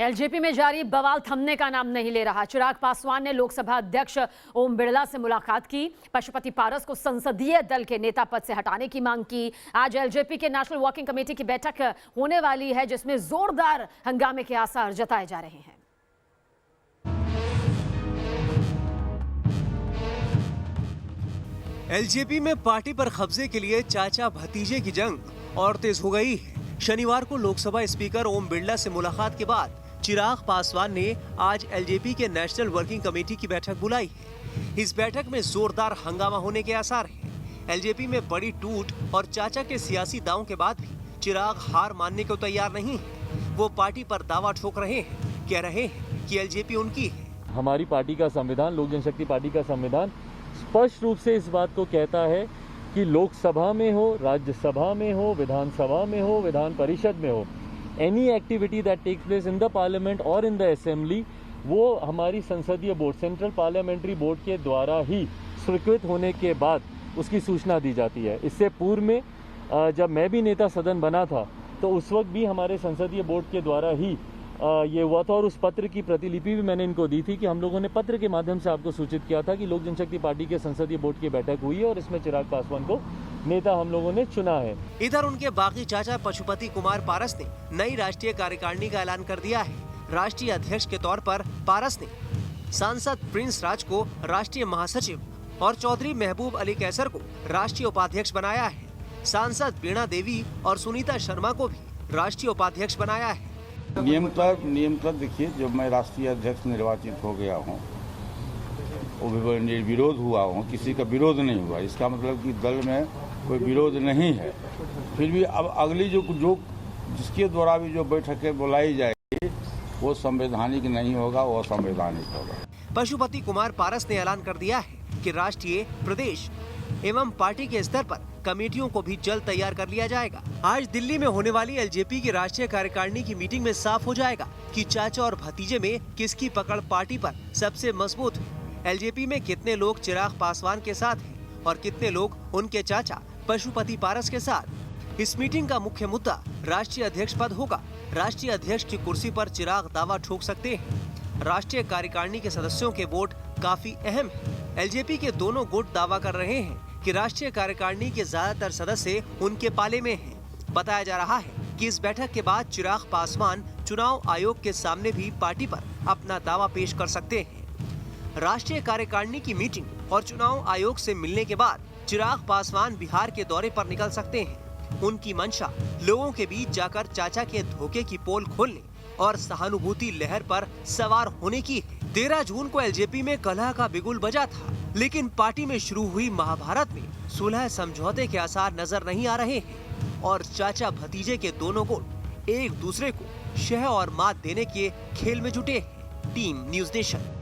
LJP में जारी बवाल थमने का नाम नहीं ले रहा। चिराग पासवान ने लोकसभा अध्यक्ष ओम बिरला से मुलाकात की। पशुपति पारस को संसदीय दल के नेता पद से हटाने की मांग की। आज एलजेपी के नेशनल वर्किंग कमेटी की बैठक होने वाली है, जिसमें जोरदार हंगामे के आसार जताए जा रहे हैं। एलजेपी में पार्टी पर कब्जे के लिए चाचा भतीजे की जंग और तेज हो गई है। शनिवार को लोकसभा स्पीकर ओम बिरला से मुलाकात के बाद चिराग पासवान ने आज एलजेपी के नेशनल वर्किंग कमेटी की बैठक बुलाई है। इस बैठक में जोरदार हंगामा होने के आसार हैं। एलजेपी में बड़ी टूट और चाचा के सियासी दांव के बाद भी चिराग हार मानने को तैयार नहीं है। वो पार्टी पर दावा ठोक रहे हैं, कह रहे हैं कि एलजेपी उनकी है। हमारी पार्टी का संविधान, लोक जनशक्ति पार्टी का संविधान स्पष्ट रूप से इस बात को कहता है कि लोकसभा में हो, राज्यसभा में हो, विधानसभा में हो, विधान परिषद में हो, any activity that takes place in the parliament और इन द असेंबली, वो हमारी संसदीय बोर्ड, सेंट्रल पार्लियामेंट्री बोर्ड के द्वारा ही स्वीकृत होने के बाद उसकी सूचना दी जाती है। इससे पूर्व में जब मैं भी नेता सदन बना था तो उस वक्त भी हमारे संसदीय बोर्ड के द्वारा ही ये हुआ था और उस पत्र की प्रतिलिपि भी मैंने इनको दी थी कि हम लोगों ने पत्र के माध्यम से आपको सूचित किया था कि लोक जनशक्ति पार्टी के संसदीय बोर्ड की बैठक हुई है और इसमें चिराग पासवान को नेता हम लोगों ने चुना है। इधर उनके बागी चाचा पशुपति कुमार पारस ने नई राष्ट्रीय कार्यकारिणी का ऐलान कर दिया है। राष्ट्रीय अध्यक्ष के तौर पर पारस ने सांसद प्रिंस राज को राष्ट्रीय महासचिव और चौधरी महबूब अली कैसर को राष्ट्रीय उपाध्यक्ष बनाया है। सांसद वीणा देवी और सुनीता शर्मा को भी राष्ट्रीय उपाध्यक्ष बनाया है। नियमतः देखिए, जब मैं राष्ट्रीय अध्यक्ष निर्वाचित हो गया हूँ, वो निर्विरोध हुआ हूँ, किसी का विरोध नहीं हुआ। इसका मतलब कि दल में कोई विरोध नहीं है। फिर भी अब अगली जो जिसके द्वारा भी जो बैठकें बुलाई जाएगी वो संवैधानिक नहीं होगा, वो असंवैधानिक होगा। पशुपति कुमार पारस ने ऐलान कर दिया है कि राष्ट्रीय, प्रदेश एवं पार्टी के स्तर पर कमेटियों को भी जल्द तैयार कर लिया जाएगा। आज दिल्ली में होने वाली एलजेपी की राष्ट्रीय कार्यकारिणी की मीटिंग में साफ हो जाएगा कि चाचा और भतीजे में किसकी पकड़ पार्टी पर सबसे मजबूत है। एलजेपी में कितने लोग चिराग पासवान के साथ हैं और कितने लोग उनके चाचा पशुपति पारस के साथ। इस मीटिंग का मुख्य मुद्दा राष्ट्रीय अध्यक्ष पद होगा। राष्ट्रीय अध्यक्ष की कुर्सी पर चिराग दावा ठोक सकते हैं। राष्ट्रीय कार्यकारिणी के सदस्यों के वोट काफी अहम है। एलजेपी के दोनों गुट दावा कर रहे हैं कि राष्ट्रीय कार्यकारिणी के ज्यादातर सदस्य उनके पाले में हैं। बताया जा रहा है कि इस बैठक के बाद चिराग पासवान चुनाव आयोग के सामने भी पार्टी पर अपना दावा पेश कर सकते हैं। राष्ट्रीय कार्यकारिणी की मीटिंग और चुनाव आयोग से मिलने के बाद चिराग पासवान बिहार के दौरे पर निकल सकते हैं। उनकी मंशा लोगों के बीच जाकर चाचा के धोखे की पोल खोलने और सहानुभूति लहर पर सवार होने की है। 13 जून को एलजेपी में कलह का बिगुल बजा था, लेकिन पार्टी में शुरू हुई महाभारत में सुलह समझौते के आसार नजर नहीं आ रहे हैं और चाचा भतीजे के दोनों गुट एक दूसरे को शह और मात देने के खेल में जुटे हैं। Team news nation.